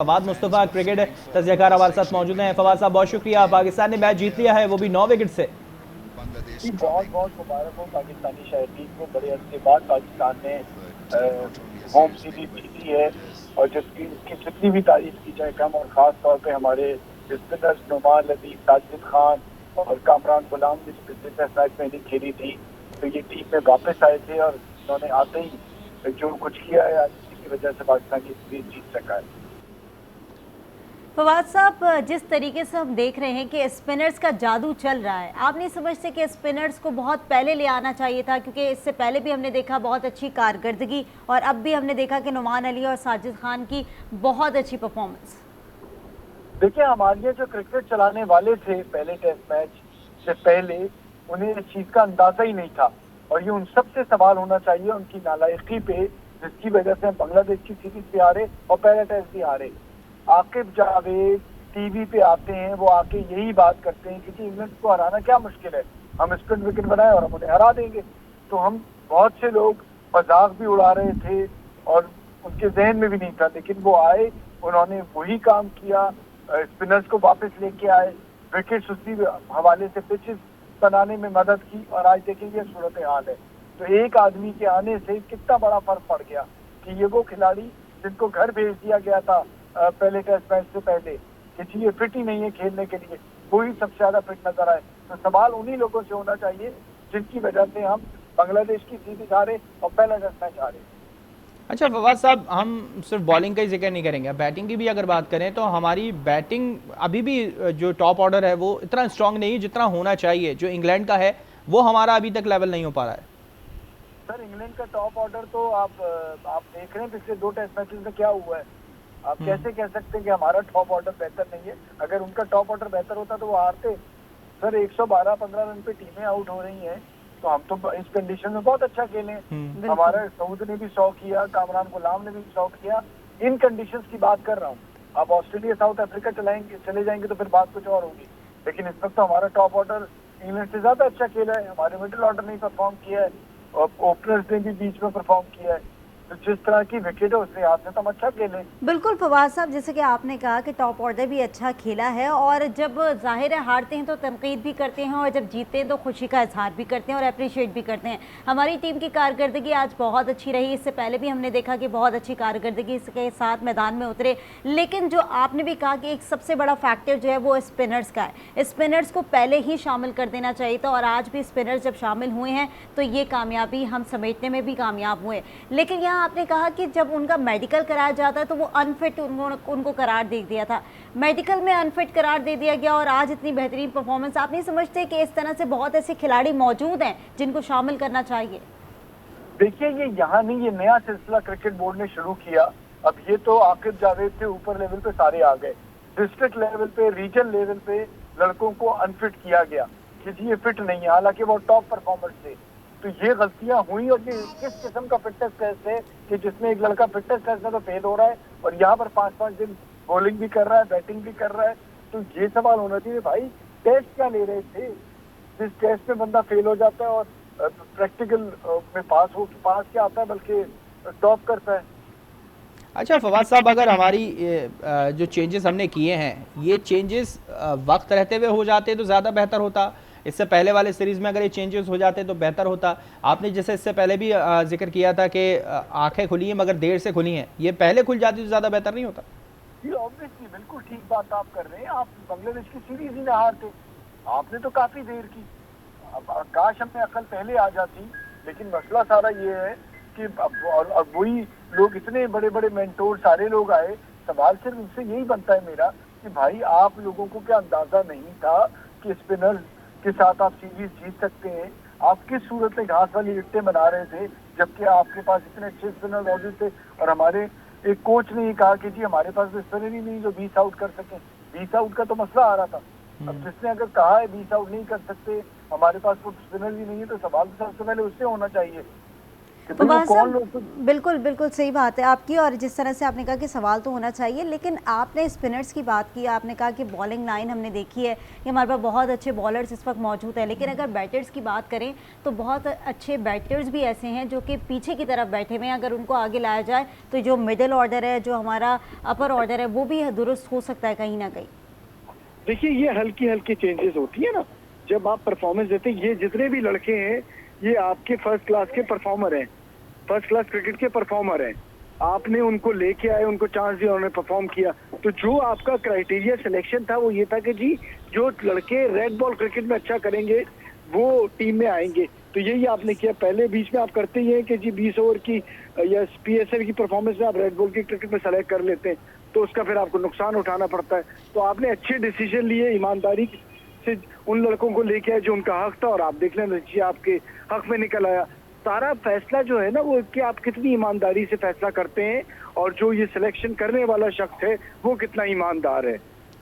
Fawad Mustafa cricket तज्ज़ियाकार हमारे साथ मौजूद हैं। फवाद साहब बहुत शुक्रिया, पाकिस्तान ने मैच जीत लिया है, वो भी 9 विकेट से। जी बहुत बहुत मुबारक हो पाकिस्तानी शायरीन को। बड़े अरसे बाद पाकिस्तान ने होम सीरीज जीती है और जिसकी उसकी जितनी भी तारीफ की जाए कम, और ख़ास तौर पे हमारे स्पिनर्स नुमान लतीफ़, साजिद खान और कामरान गुलाम ने जो पिछले टेस्ट मैच में इनिंग खेली थी, तो ये टीम में वापस आए थे और उन्होंने आते ही जो कुछ किया है आज की वजह से पाकिस्तान की सीरीज जीत सका है। फवाद साहब, जिस तरीके से हम देख रहे हैं कि स्पिनर्स का जादू चल रहा है, आप नहीं समझते कि स्पिनर्स को बहुत पहले ले आना चाहिए था? क्योंकि इससे पहले भी हमने देखा बहुत अच्छी कारकर्दगी, और अब भी हमने देखा कि नुमान अली और साजिद खान की बहुत अच्छी परफॉर्मेंस। देखिए, हमारे लिए जो क्रिकेट चलाने वाले थे पहले टेस्ट मैच से पहले, उन्हें इस चीज का अंदाजा ही नहीं था, और ये उन सब से सवाल होना चाहिए उनकी नालायकी पे, जिसकी वजह से हम बांग्लादेश की सीरीज भी हारे और पहला टेस्ट भी हारे। आकिब जावेद टीवी पे आते हैं, वो आके यही बात करते हैं कि इंग्लैंड को हराना क्या मुश्किल है, हम स्पिन विकेट बनाए और हम उन्हें हरा देंगे। तो हम बहुत से लोग मजाक भी उड़ा रहे थे और उनके जहन में भी नहीं था, लेकिन वो आए, उन्होंने वही काम किया, स्पिनर्स को वापस लेके आए, विकेट्स उसी हवाले से पिचेस बनाने में मदद की, और आज देखेंगे सूरत हाल है। तो एक आदमी के आने से कितना बड़ा फर्क पड़ गया कि ये वो खिलाड़ी जिनको घर भेज दिया गया था पहले टेस्ट मैच से पहले कि जी ये फिट ही नहीं है खेलने के लिए, वही सबसे ज्यादा फिट नजर आए। तो सवाल उन्हीं लोगों से होना चाहिए जिनकी वजह से हम बांग्लादेश की सीरीज हारे और पहला टेस्ट मैच हारे। अच्छा फवाद साहब, हम सिर्फ बॉलिंग का ही जिक्र नहीं करेंगे, बैटिंग की भी अगर बात करें तो हमारी बैटिंग अभी भी जो टॉप ऑर्डर है वो इतना स्ट्रांग नहीं जितना होना चाहिए। जो इंग्लैंड का है वो हमारा अभी तक लेवल नहीं हो पा रहा है। सर, इंग्लैंड का टॉप ऑर्डर तो आप देख रहे हैं पिछले 2 टेस्ट मैचेस में क्या हुआ है। आप कैसे कह सकते हैं कि हमारा टॉप ऑर्डर बेहतर नहीं है? अगर उनका टॉप ऑर्डर बेहतर होता तो वो हारते। सर, 112-15 रन पे टीमें आउट हो रही हैं, तो हम तो इस कंडीशन में बहुत अच्छा खेले। हमारा सऊद ने भी 100 किया, कामरान गुलाम ने भी 100 किया। इन कंडीशंस की बात कर रहा हूँ। आप ऑस्ट्रेलिया साउथ अफ्रीका चले जाएंगे तो फिर बात कुछ और होगी, लेकिन इस वक्त तो हमारा टॉप ऑर्डर इंग्लैंड से ज्यादा अच्छा खेला है। हमारे मिडिल ऑर्डर ने परफॉर्म किया है और ओपनर्स ने भी बीच में परफॉर्म किया है। तो जिस तरह की विकेट है उसके हाथ में तो हम अच्छा खेले। बिल्कुल फवाद साहब, जैसे कि आपने कहा कि टॉप ऑर्डर भी अच्छा खेला है, और जब जाहिर है हारते हैं तो तनकीद भी करते हैं, और जब जीतते हैं तो खुशी का इजहार भी करते हैं और अप्रिशिएट भी करते हैं। हमारी टीम की कारकर्दगी आज बहुत अच्छी रही। इससे पहले भी हमने देखा कि बहुत अच्छी कारकर्दगी के साथ मैदान में उतरे, लेकिन जो आपने भी कहा कि एक सबसे बड़ा फैक्टर जो है वो स्पिनर्स का है। स्पिनर्स को पहले ही शामिल कर देना चाहिए था, और आज भी स्पिनर्स जब शामिल हुए हैं तो ये कामयाबी हम समेटने में भी कामयाब हुए। लेकिन यहाँ आपने कहा कि जब उनका मेडिकल कराया जाता है तो वो अनफिट उनको करार दे दिया था, मेडिकल में अनफिट करार दे दिया गया, और आज इतनी बेहतरीन परफॉर्मेंस। आप नहीं समझते कि इस तरह से बहुत ऐसे खिलाड़ी मौजूद हैं जिनको शामिल करना चाहिए? देखिए, ये यहाँ नहीं, ये नया सिलसिला क्रिकेट बोर्ड ने शुरू किया। अब ये तो आकिब जावेद से ऊपर लेवल पे सारे आ गए। डिस्ट्रिक्ट लेवल पे, रीजन लेवल पे लड़कों को अनफिट किया गया कि जी ये फिट नहीं है, हालांकि वो टॉप परफॉर्मर थे। तो ये गलतियां हुई, और ये किस किस्म का फिटनेस टेस्ट है कि जिसमें एक लड़का फिटनेस टेस्ट में तो फेल हो रहा है और यहाँ पर 5-5 दिन बॉलिंग भी कर रहा है, बैटिंग भी कर रहा है। तो ये सवाल होना चाहिए, भाई टेस्ट क्या ले रहे थे? जिस टेस्ट में बंदा फेल हो जाता है और प्रैक्टिकल में पास क्या आता है, बल्कि टॉप करता है। अच्छा फवाद साहब, अगर हमारी जो चेंजेस हमने किए हैं ये चेंजेस वक्त रहते हुए हो जाते तो ज़्यादा बेहतर होता। इससे पहले वाले सीरीज़ में अगर ये चेंजेस हो जाते तो बेहतर होता। आपने जैसे इससे पहले भी जिक्र किया था कि आंखें खुली हैं मगर देर से खुली हैं, ये पहले खुल जाती तो ज़्यादा बेहतर नहीं होता? ये ऑब्वियसली बिल्कुल ठीक बात आप कर रहे हैं। आप बांग्लादेश की सीरीज ही ना हारते, आपने तो काफी देर की। अब काश हमें अकल पहले आ जाती, लेकिन मसला सारा ये है कि अब वही लोग, इतने बड़े बड़े मेंटोर सारे लोग आए। सवाल सिर्फ उनसे यही बनता है मेरा कि भाई आप लोगों को क्या अंदाजा नहीं था कि स्पिनर्स के साथ आप सीरीज जीत सकते हैं? आप किस सूरत में घास वाली विकेटें बना रहे थे जबकि आपके पास इतने अच्छे स्पिनर मौजूद थे? और हमारे एक कोच ने ये कहा कि जी हमारे पास तो स्पिनर ही नहीं जो 20 आउट कर सके। 20 आउट का तो मसला आ रहा था। अब जिसने अगर कहा है 20 आउट नहीं कर सकते, हमारे पास तो स्पिनर ही नहीं है, तो सवाल तो सबसे पहले उससे होना चाहिए। तो वो फवाद कॉल साहब, बिल्कुल बिल्कुल सही बात है आपकी। और जिस तरह से आपने कहा कि सवाल तो होना चाहिए, लेकिन आपने स्पिनर्स की बात की, आपने कहा कि बॉलिंग लाइन हमने देखी है कि हमारे पास बहुत अच्छे बॉलर्स इस वक्त मौजूद हैं, लेकिन अगर बैटर्स की बात करें तो बहुत अच्छे बैटर्स भी ऐसे हैं जो कि पीछे की तरफ बैठे हुए हैं। अगर उनको आगे लाया जाए तो जो मिडिल ऑर्डर है, जो हमारा अपर ऑर्डर है, वो भी दुरुस्त हो सकता है कहीं ना कहीं। देखिए, ये हल्की हल्की चेंजेस होती है ना जब आप परफॉर्मेंस देते हैं। ये जितने भी लड़के हैं ये आपके फर्स्ट क्लास के परफॉर्मर हैं, फर्स्ट क्लास क्रिकेट के परफॉर्मर हैं। आपने उनको लेके आए, उनको चांस दिया, उन्होंने परफॉर्म किया। तो जो आपका क्राइटेरिया सिलेक्शन था वो ये था कि जी जो लड़के रेड बॉल क्रिकेट में अच्छा करेंगे वो टीम में आएंगे। तो यही आपने किया। पहले बीच में आप करते ही हैं कि जी 20 ओवर की या PSL की परफॉर्मेंस में आप रेड बॉल की क्रिकेट में सेलेक्ट कर लेते हैं, तो उसका फिर आपको नुकसान उठाना पड़ता है। तो आपने अच्छे डिसीजन लिए, ईमानदारी से उन लड़कों को लेके आए जो उनका हक था, और आप देख लें नतीजा आपके हक में निकल आया। सारा फैसला जो है ना वो कि आप कितनी ईमानदारी से फैसला करते हैं और जो ये सिलेक्शन करने वाला शख्स है वो कितना ईमानदार है।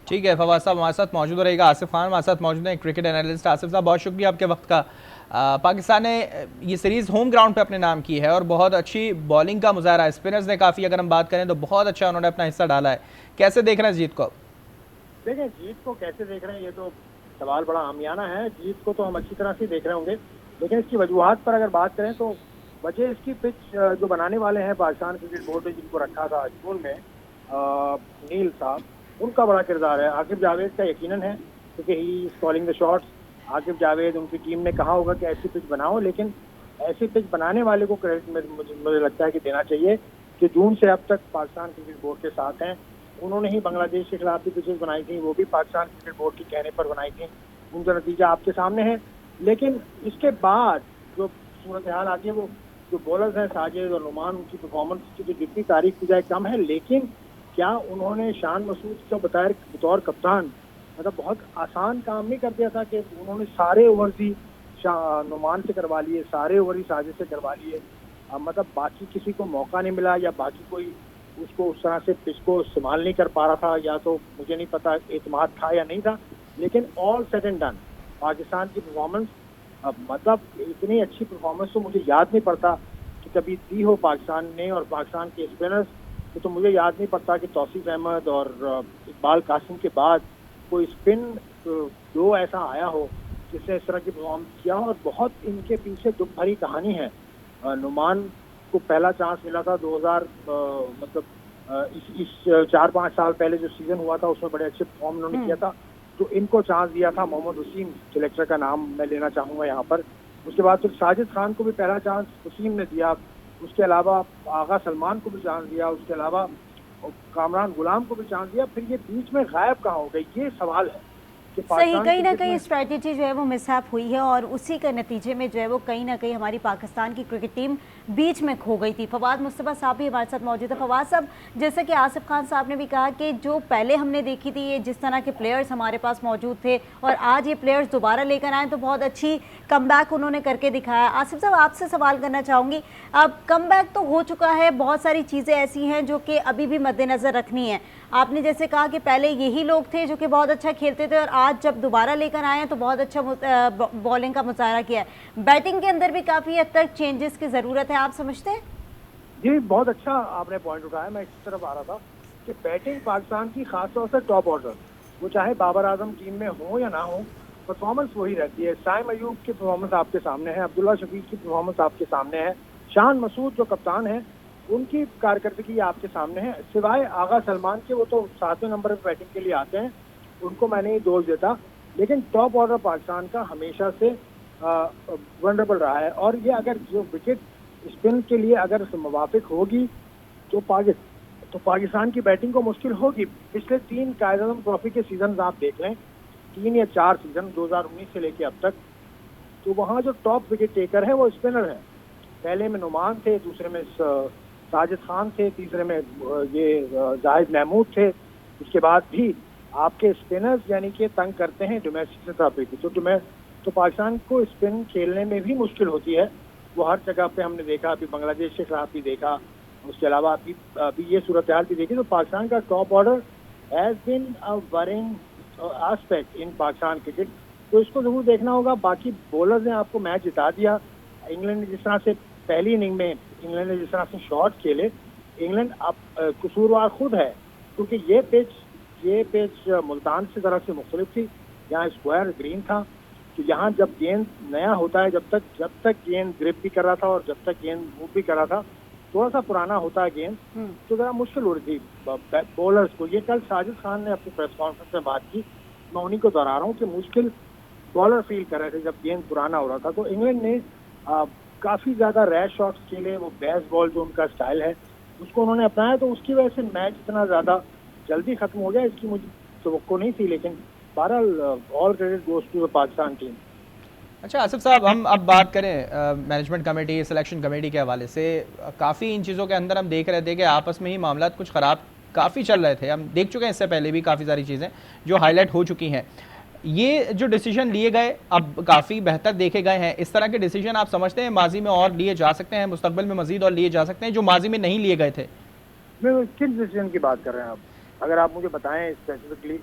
ठीक है, फवाद साहब हमारे साथ मौजूद रहेगा। आसिफ खान हमारे साथ मौजूद हैं, क्रिकेट एनालिस्ट। आसिफ साहब, बहुत शुक्रिया आपके वक्त का। पाकिस्तान ने ये सीरीज़ होम ग्राउंड पे अपने नाम की है और बहुत अच्छी बॉलिंग का मुजाहरा है। स्पिनर्स ने काफ़ी, अगर हम बात करें तो बहुत अच्छा उन्होंने अपना हिस्सा डाला है। कैसे देख रहे हैं जीत को? देखें, जीत को कैसे देख रहे हैं ये तो सवाल बड़ा आमियाना है। जीत को तो हम अच्छी तरह से देख रहे होंगे, लेकिन इसकी वजूहात पर अगर बात करें तो वजह इसकी पिच जो बनाने वाले हैं पाकिस्तान क्रिकेट बोर्ड ने जिनको रखा था जून में, नील साहब, उनका बड़ा किरदार है। आकिब जावेद का यकीनन है क्योंकि he is calling the shots. Aqib Javed, उनकी टीम ने कहा होगा कि ऐसी पिच बनाओ, लेकिन ऐसी पिच बनाने वाले को क्रेडिट मुझे लगता है कि देना चाहिए कि जून से अब तक पाकिस्तान क्रिकेट बोर्ड के साथ हैं। उन्होंने ही बांग्लादेश के खिलाफ भी पिचेस बनाई थी, वो भी पाकिस्तान क्रिकेट बोर्ड के कहने पर बनाई थी। उनका नतीजा आपके सामने है। लेकिन इसके बाद जो सूरत हाल आती है, वो जो बॉलर्स हैं साजिद और नुमान, उनकी परफॉर्मेंस की जो जितनी तारीफ की जाए कम है। लेकिन क्या उन्होंने शान मसूद को बतौर कप्तान मतलब बहुत आसान काम नहीं कर दिया था कि उन्होंने सारे ओवर ही नुमान से करवा लिए, सारे ओवर ही साजिद से करवा लिए। मतलब बाकी किसी को मौका नहीं मिला, या बाकी कोई उसको उस तरह से पिच को इस्तेमाल नहीं कर पा रहा था, या तो मुझे नहीं पता एतमाद था या नहीं था। लेकिन all said and done Pakistan की परफॉर्मेंस, मतलब इतनी अच्छी परफॉर्मेंस तो मुझे याद नहीं पड़ता कि कभी दी हो पाकिस्तान ने। और पाकिस्तान के स्पिनर्स तो मुझे याद नहीं पड़ता कि तौसीफ अहमद और इकबाल कासिम के बाद कोई स्पिन दो ऐसा आया हो जिसने इस तरह की परफॉर्मेंस किया हो। और बहुत इनके पीछे दुख भरी कहानी है। नुमान को पहला चांस मिला था 2000 इस 4-5 साल पहले जो सीजन हुआ था उसमें बड़े अच्छे परफॉर्म उन्होंने किया था। तो इनको चांस दिया था मोहम्मद वसीम, सिलेक्टर का नाम मैं लेना चाहूँगा यहाँ पर। उसके बाद फिर साजिद खान को भी पहला चांस वसीम ने दिया। उसके अलावा आगा सलमान को भी चांस दिया। उसके अलावा कामरान गुलाम को भी चांस दिया। फिर ये बीच में गायब कहाँ हो गई, ये सवाल है। सही, कहीं ना कहीं स्ट्रैटेजी जो है वो मिसहैप हुई है और उसी के नतीजे में जो है वो कहीं ना कहीं हमारी पाकिस्तान की क्रिकेट टीम बीच में खो गई थी। फवाद मुस्तफा साहब भी हमारे साथ मौजूद है। फवाद साहब, जैसे कि आसिफ खान साहब ने भी कहा कि जो पहले हमने देखी थी ये जिस तरह के प्लेयर्स हमारे पास मौजूद थे और आज ये प्लेयर्स दोबारा लेकर आए तो बहुत अच्छी कमबैक उन्होंने करके दिखाया। आसिफ साहब, आपसे सवाल करना चाहूँगी, अब कमबैक तो हो चुका है, बहुत सारी चीज़ें ऐसी हैं जो कि अभी भी मद्देनज़र रखनी है। आपने जैसे कहा कि पहले यही लोग थे जो कि बहुत अच्छा खेलते थे और आज जब दोबारा लेकर आए हैं तो बहुत अच्छा बॉलिंग का मुजाहरा किया है। बैटिंग के अंदर भी काफ़ी हद तक चेंजेस की ज़रूरत है, आप समझते हैं? जी, बहुत अच्छा आपने पॉइंट उठाया। मैं इस तरफ आ रहा था कि बैटिंग पाकिस्तान की खासतौर से टॉप ऑर्डर, वो चाहे बाबर आजम टीम में हो या ना हो, परफॉर्मेंस वही रहती है। साइम अयूब की परफॉर्मेंस आपके सामने है, अब्दुल्ला शफीक की परफॉर्मेंस आपके सामने है, शान मसूद जो कप्तान है उनकी कारकर्दगी आपके सामने है। सिवाय आगा सलमान के, वो तो 7वें नंबर पर बैटिंग के लिए आते हैं, उनको मैं नहीं दोष देता। लेकिन टॉप ऑर्डर पाकिस्तान का हमेशा से वनरेबल रहा है। और ये अगर जो विकेट स्पिन के लिए अगर मुवाफिक होगी तो पाकिस्तान की बैटिंग को मुश्किल होगी। पिछले 3 कायद-ए-आज़म ट्रॉफी के सीजन आप देख लें, 3 या 4 सीजन 2019 से लेके अब तक, तो वहाँ जो टॉप विकेट टेकर है वो स्पिनर है। पहले में नुमान थे, दूसरे में साजिद खान थे, तीसरे में ये जाहिद महमूद थे। उसके बाद भी आपके स्पिनर्स यानी कि तंग करते हैं डोमेस्टिक सतह पे भी। तो पाकिस्तान को स्पिन खेलने में भी मुश्किल होती है। वो हर जगह पे हमने देखा, अभी बांग्लादेश के खिलाफ भी देखा, उसके अलावा अभी ये सूरत हाल भी देखी। तो पाकिस्तान का top order has been a worrying aspect in Pakistan cricket. तो इसको जरूर देखना होगा। बाकी बॉलर्स ने आपको मैच जिता दिया। इंग्लैंड ने जिस तरह से पहली इनिंग में इंग्लैंड ने जिस तरह से शॉट खेले, इंग्लैंड अब कसूरवार खुद है, क्योंकि ये पिच मुल्तान से तरह से मुख्तलिफ थी। यहाँ स्क्वायर ग्रीन था, तो यहाँ जब गेंद नया होता है, जब तक गेंद ग्रिप भी कर रहा था और जब तक गेंद मूव भी कर रहा था, थोड़ा सा पुराना होता है गेंद, तो जरा मुश्किल हो रही थी बॉलर्स को। ये कल साजिद खान ने अपनी प्रेस कॉन्फ्रेंस में बात की, मैं उन्हीं को दोहरा रहा हूँ कि मुश्किल बॉलर फील कर रहे थे जब गेंद पुराना हो रहा था। तो इंग्लैंड ने काफी ज्यादा रैश शॉट्स खेले, वो बेस बॉल जो उनका स्टाइल है उसको उन्होंने अपनाया, तो उसकी वजह से मैच इतना ज्यादा जल्दी खत्म हो गया, इसकी मुझे तवक्को नहीं थी। लेकिन बहरहाल all credit goes to the Pakistan team. अच्छा आसिफ साहब, हम अब बात करें मैनेजमेंट कमेटी, सिलेक्शन कमेटी के हवाले से, काफ़ी इन चीज़ों के अंदर हम देख रहे थे कि आपस में ही मामला कुछ ख़राब काफ़ी चल रहे थे। हम देख चुके हैं इससे पहले भी काफ़ी सारी चीज़ें जो हाईलाइट हो चुकी हैं। ये जो डिसीजन लिए गए अब काफ़ी बेहतर देखे गए हैं। इस तरह के डिसीजन आप समझते हैं माजी में और लिए जा सकते हैं, मुस्तकबिल में मजीद और लिए जा सकते हैं जो माजी में नहीं लिए गए थे? मैं किस डिसीजन की बात कर रहे हैं आप? अगर आप मुझे बताएं स्पेसिफिकली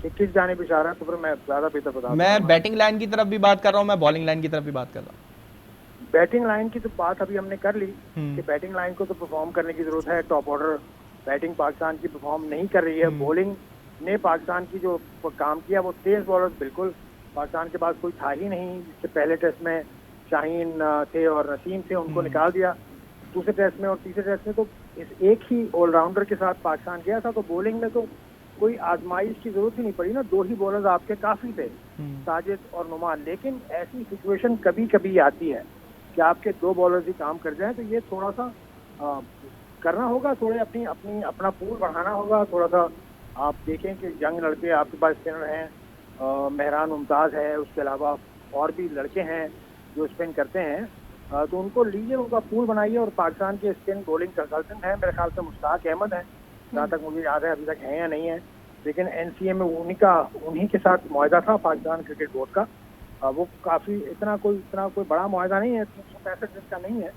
कि किस जाने पे इशारा है, तो फिर मैं ज़्यादा बेहतर बता। मैं बैटिंग लाइन की तरफ भी बात कर रहा हूँ, मैं बॉलिंग लाइन की तरफ भी बात कर रहा हूँ। बैटिंग लाइन की तो बात अभी हमने कर ली कि बैटिंग लाइन को तो परफॉर्म करने की जरूरत है। टॉप ऑर्डर बैटिंग पाकिस्तान की परफॉर्म नहीं कर रही है। बॉलिंग ने पाकिस्तान की जो काम किया, वो तेज बॉलर्स बिल्कुल पाकिस्तान के पास कोई था ही नहीं। इससे पहले टेस्ट में शाहीन थे और नसीम थे, उनको निकाल दिया। दूसरे टेस्ट में और तीसरे टेस्ट में तो इस एक ही ऑलराउंडर के साथ पाकिस्तान गया था, तो बॉलिंग में तो कोई आजमाइश की जरूरत ही नहीं पड़ी ना। दो ही बॉलर्स आपके काफी थे, साजिद और नुमान। लेकिन ऐसी सिचुएशन कभी कभी आती है कि आपके दो बॉलर्स ही काम कर जाएं, तो ये थोड़ा सा करना होगा, थोड़े अपना पूल बढ़ाना होगा थोड़ा सा। आप देखें कि यंग लड़के आपके पास स्पिनर हैं, मेहरान मुमताज़ है, उसके अलावा और भी लड़के हैं जो स्पिन करते हैं, तो उनको लीजिए, उनका पूल बनाइए। और पाकिस्तान के स्पिन बॉलिंग कंसल्टेंट है, मेरे ख्याल से मुश्ताक अहमद है, जहाँ तक मुझे याद है, अभी तक है या नहीं है, लेकिन एनसीए में उन्हीं के साथ मुआहदा था पाकिस्तान क्रिकेट बोर्ड का। वो काफ़ी इतना कोई बड़ा मुआहदा नहीं है, 365 दिन का नहीं है,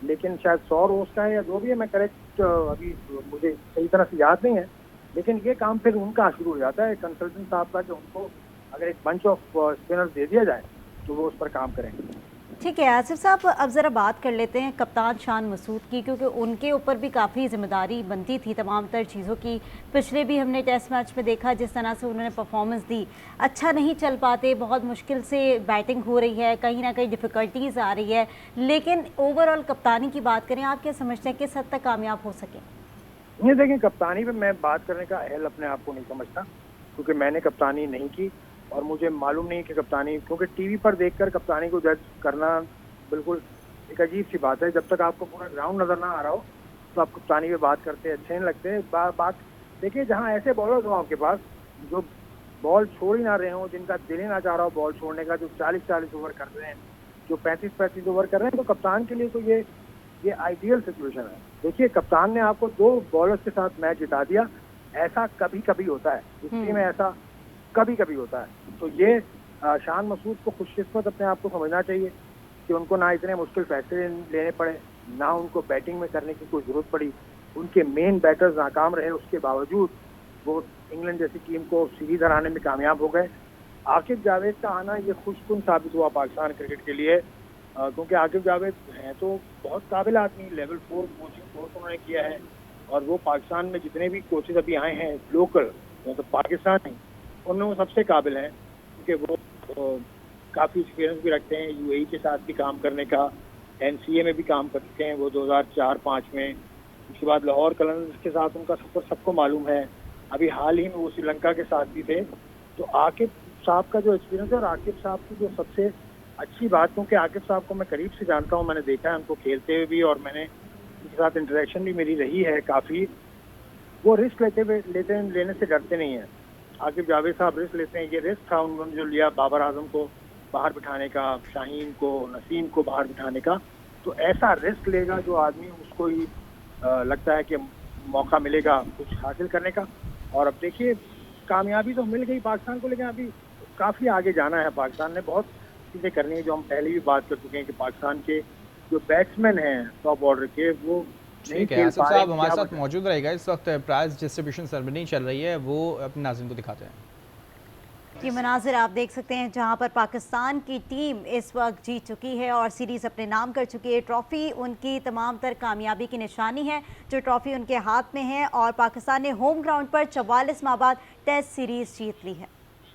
लेकिन शायद 100 रोज का है या जो भी है, मैं करेक्ट अभी मुझे सही तरह से याद नहीं है। लेकिन ये काम फिर उनका शुरू हो जाता है कंसल्टेंट साहब का, कि उनको अगर एक बंच ऑफ स्पिनर्स दे दिया जाए तो वो उस पर काम करेंगे। ठीक है आसिफ साहब, अब ज़रा बात कर लेते हैं कप्तान शान मसूद की, क्योंकि उनके ऊपर भी काफ़ी जिम्मेदारी बनती थी तमाम तर चीज़ों की। पिछले भी हमने टेस्ट मैच में देखा जिस तरह से उन्होंने परफॉर्मेंस दी, अच्छा नहीं चल पाते, बहुत मुश्किल से बैटिंग हो रही है, कहीं ना कहीं डिफ़िकल्टीज़ आ रही है, लेकिन ओवरऑल कप्तानी की बात करें, आप क्या समझते हैं किस हद तक कामयाब हो सके? ये देखें, कप्तानी पे मैं बात करने का अहल अपने आप को नहीं समझता, क्योंकि मैंने कप्तानी नहीं की और मुझे मालूम नहीं कि कप्तानी, क्योंकि टीवी पर देखकर कप्तानी को जज करना बिल्कुल एक अजीब सी बात है। जब तक आपको पूरा ग्राउंड नजर ना आ रहा हो तो आप कप्तानी पे बात करते अच्छे नहीं लगते। बात देखिए, जहाँ ऐसे बॉलर्स हो आपके पास जो बॉल छोड़ ही ना रहे हो, जिनका दिल ही ना चाह रहा हो बॉल छोड़ने का, जो 40-40 ओवर कर रहे हैं, जो 35-35 ओवर कर रहे हैं, तो कप्तान के लिए तो ये आइडियल सिचुएशन है। देखिए, कप्तान ने आपको 2 बॉलर्स के साथ मैच जिता दिया, ऐसा कभी कभी होता है हिस्ट्री में, ऐसा कभी कभी होता है। तो ये शान मसूद को खुशकिस्मत अपने आप को समझना चाहिए कि उनको ना इतने मुश्किल फैसले लेने पड़े, ना उनको बैटिंग में करने की कोई जरूरत पड़ी। उनके मेन बैटर्स नाकाम रहे, उसके बावजूद वो इंग्लैंड जैसी टीम को सीरीज हराने में कामयाब हो गए। आकिब जावेद का आना ये खुशकुन साबित हुआ पाकिस्तान क्रिकेट के लिए, क्योंकि आकिब जावेद हैं तो बहुत काबिल आदमी, लेवल 4 कोचिंग कोर्स उन्होंने किया है, और वो पाकिस्तान में जितने भी कोचेज अभी आए हैं लोकल, मतलब पाकिस्तानी, उनमें वो सबसे काबिल हैं, क्योंकि वो काफ़ी एक्सपीरियंस भी रखते हैं, यूएई के साथ भी काम करने का, एनसीए में भी काम कर चुके हैं वो 2004-05 में। उसके बाद लाहौर कलंदर्स के साथ उनका सफर सबको मालूम है, अभी हाल ही में वो श्रीलंका के साथ भी थे। तो आकिब साहब का जो एक्सपीरियंस है, और आकिब साहब की जो सबसे अच्छी बात, क्योंकि आकिब साहब को मैं करीब से जानता हूँ, मैंने देखा है उनको खेलते हुए भी, और मैंने उनके साथ इंटरेक्शन भी मेरी रही है काफ़ी। वो रिस्क लेने से डरते नहीं हैं। आकिब जावेद साहब रिस्क लेते हैं। ये रिस्क था उन्होंने जो लिया बाबर आजम को बाहर बिठाने का, शाहीन को, नसीम को बाहर बिठाने का, तो ऐसा रिस्क लेगा जो आदमी उसको ही लगता है कि मौका मिलेगा कुछ हासिल करने का। और अब देखिए, कामयाबी तो मिल गई पाकिस्तान को, लेकिन अभी काफ़ी आगे जाना है। पाकिस्तान ने बहुत चीज़ें करनी है, जो हम पहले भी बात कर चुके हैं कि पाकिस्तान के जो बैट्समैन हैं टॉप ऑर्डर के, वो ठीक है। आसिफ साहब हमारे साथ मौजूद रहेगा। इस वक्त प्राइज डिस्ट्रीब्यूशन सेरेमनी चल रही है, वो अपने नाज़रीन को दिखाते हैं। ये मनाजिर आप देख सकते हैं जहां पर पाकिस्तान की टीम इस वक्त जीत चुकी है और सीरीज़ अपने नाम कर चुकी है। ट्रॉफ़ी उनकी तमाम तर कामयाबी की निशानी है जो ट्रॉफ़ी उनके हाथ में है और पाकिस्तान ने होम ग्राउंड पर 44 माह बाद टेस्ट सीरीज़ जीत ली है।